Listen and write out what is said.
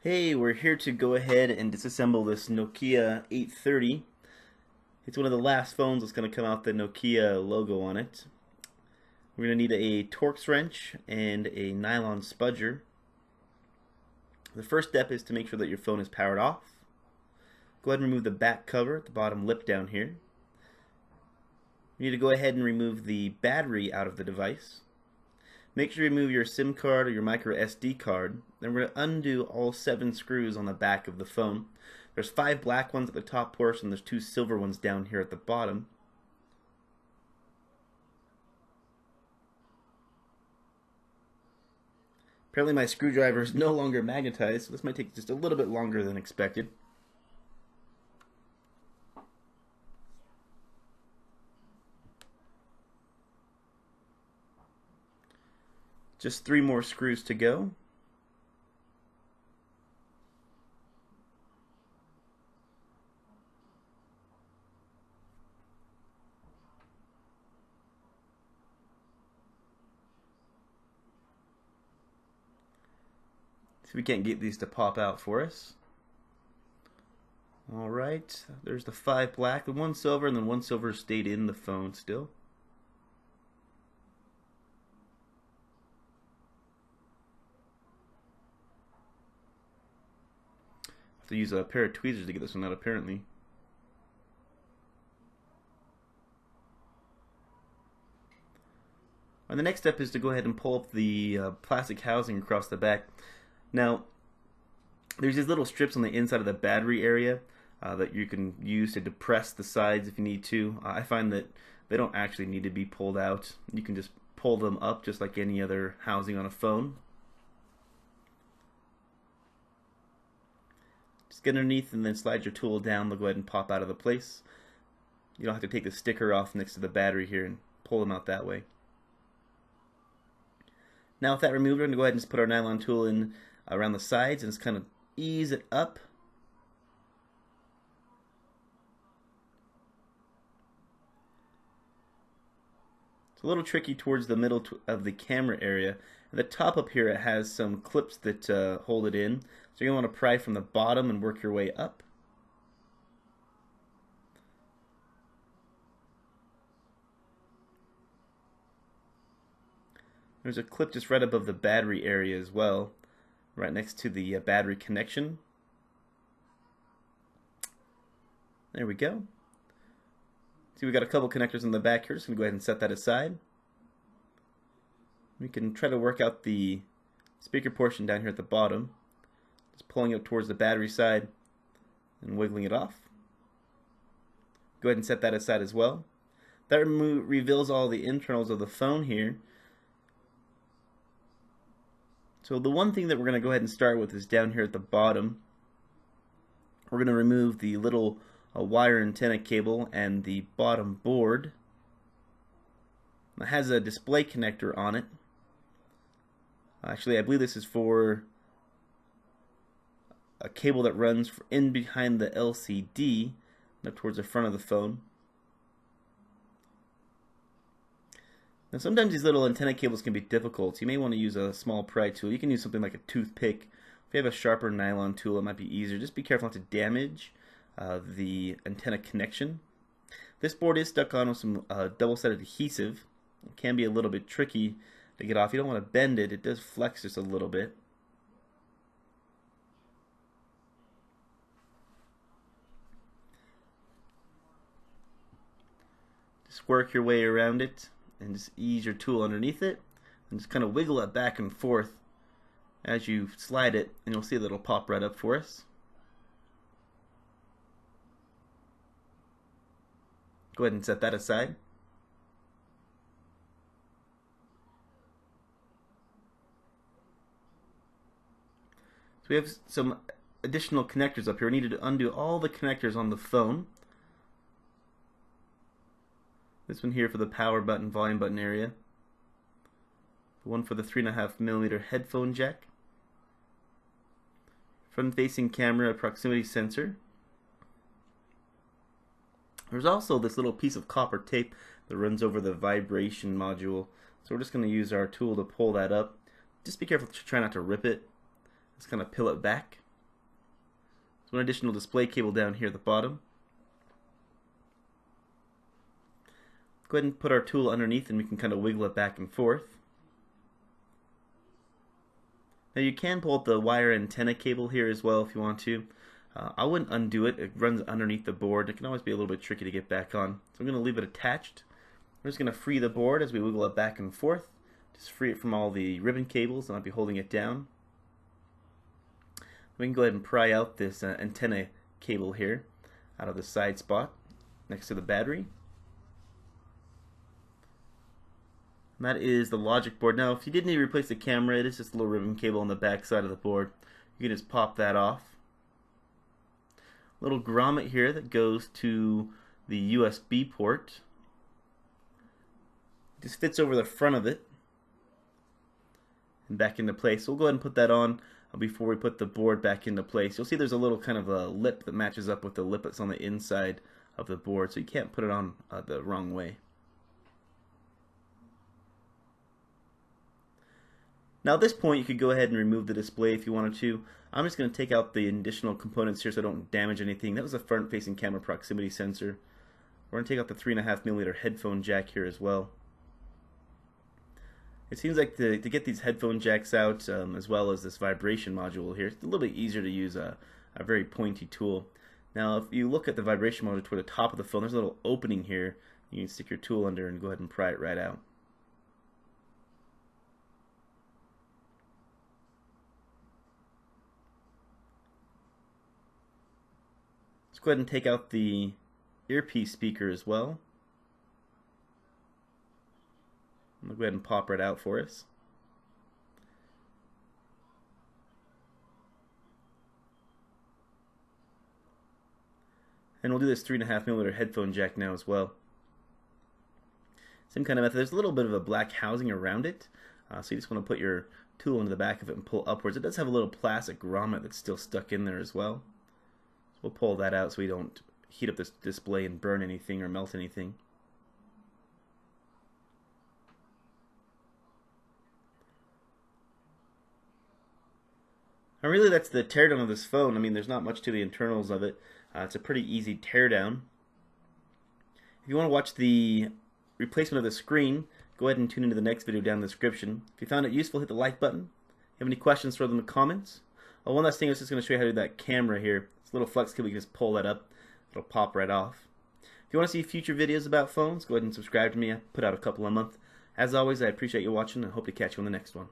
Hey, we're here to go ahead and disassemble this Nokia 830. It's one of the last phones that's going to come out with the Nokia logo on it. We're going to need a Torx wrench and a nylon spudger. The first step is to make sure that your phone is powered off. Go ahead and remove the back cover at the bottom lip down here. You need to go ahead and remove the battery out of the device. Make sure you remove your SIM card or your micro SD card. Then we're going to undo all 7 screws on the back of the phone. There's 5 black ones at the top portion. There's 2 silver ones down here at the bottom. Apparently my screwdriver is no longer magnetized, so this might take just a little bit longer than expected. Just 3 more screws to go. See if we can't get these to pop out for us. Alright, there's the 5 black, the 1 silver, and then 1 silver stayed in the phone still. Have to use a pair of tweezers to get this one out apparently. And the next step is to go ahead and pull up the plastic housing across the back. Now, there's these little strips on the inside of the battery area that you can use to depress the sides if you need to. I find that they don't actually need to be pulled out. You can just pull them up just like any other housing on a phone. Just get underneath and then slide your tool down. They'll go ahead and pop out of the place. You don't have to take the sticker off next to the battery here and pull them out that way. Now with that removed, we're going to go ahead and just put our nylon tool in around the sides and just kind of ease it up. It's a little tricky towards the middle of the camera area. At the top up here it has some clips that hold it in. So you're going to want to pry from the bottom and work your way up. There's a clip just right above the battery area as well, right next to the battery connection. There we go. See, we got a couple connectors in the back here. Just going to go ahead and set that aside. We can try to work out the speaker portion down here at the bottom. Just pulling it towards the battery side and wiggling it off. Go ahead and set that aside as well. That reveals all the internals of the phone here. So the one thing that we're going to go ahead and start with is down here at the bottom. We're going to remove the little wire antenna cable and the bottom board. It has a display connector on it. Actually, I believe this is for a cable that runs in behind the LCD up towards the front of the phone. Now sometimes these little antenna cables can be difficult, so you may want to use a small pry tool. You can use something like a toothpick. If you have a sharper nylon tool, it might be easier. Just be careful not to damage the antenna connection. This board is stuck on with some double-sided adhesive. It can be a little bit tricky to get off. You don't want to bend it. It does flex just a little bit. Just work your way around it and just ease your tool underneath it and just kind of wiggle it back and forth as you slide it, and you'll see that it'll pop right up for us. Go ahead and set that aside. So we have some additional connectors up here. We need to undo all the connectors on the phone. This one here for the power button, volume button area. The one for the 3.5mm headphone jack. Front-facing camera proximity sensor. There's also this little piece of copper tape that runs over the vibration module. So we're just going to use our tool to pull that up. Just be careful to try not to rip it. Just kind of peel it back. So an additional display cable down here at the bottom. Go ahead and put our tool underneath and we can kind of wiggle it back and forth. Now you can pull out the wire antenna cable here as well if you want to. I wouldn't undo it. It runs underneath the board. It can always be a little bit tricky to get back on. So I'm going to leave it attached. We're just going to free the board as we wiggle it back and forth. Just free it from all the ribbon cables and I'll be holding it down. We can go ahead and pry out this antenna cable here out of the side spot next to the battery. And that is the logic board. Now if you did need to replace the camera, it is just a little ribbon cable on the back side of the board. You can just pop that off. Little grommet here that goes to the USB port. Just fits over the front of it and back into place. So we'll go ahead and put that on before we put the board back into place. You'll see there's a little kind of a lip that matches up with the lip that's on the inside of the board, so you can't put it on the wrong way. Now at this point you could go ahead and remove the display if you wanted to. I'm just going to take out the additional components here so I don't damage anything. That was a front facing camera proximity sensor. We're going to take out the 3.5mm headphone jack here as well. It seems like to get these headphone jacks out as well as this vibration module here, it's a little bit easier to use a very pointy tool. Now if you look at the vibration module toward the top of the phone, there's a little opening here. You can stick your tool under and go ahead and pry it right out. Let's go ahead and take out the earpiece speaker as well. I'll go ahead and pop right out for us. And we'll do this 3.5mm headphone jack now as well. Same kind of method. There's a little bit of a black housing around it, so you just want to put your tool into the back of it and pull upwards. It does have a little plastic grommet that's still stuck in there as well. So we'll pull that out so we don't heat up this display and burn anything or melt anything. And really that's the teardown of this phone. I mean, there's not much to the internals of it. It's a pretty easy teardown. If you want to watch the replacement of the screen, go ahead and tune into the next video down in the description. If you found it useful, hit the like button. If you have any questions, throw them in the comments. One last thing, I was just going to show you how to do that camera here. This little flex cable, you can just pull that up. It'll pop right off. If you want to see future videos about phones, go ahead and subscribe to me. I put out a couple a month. As always, I appreciate you watching and hope to catch you on the next one.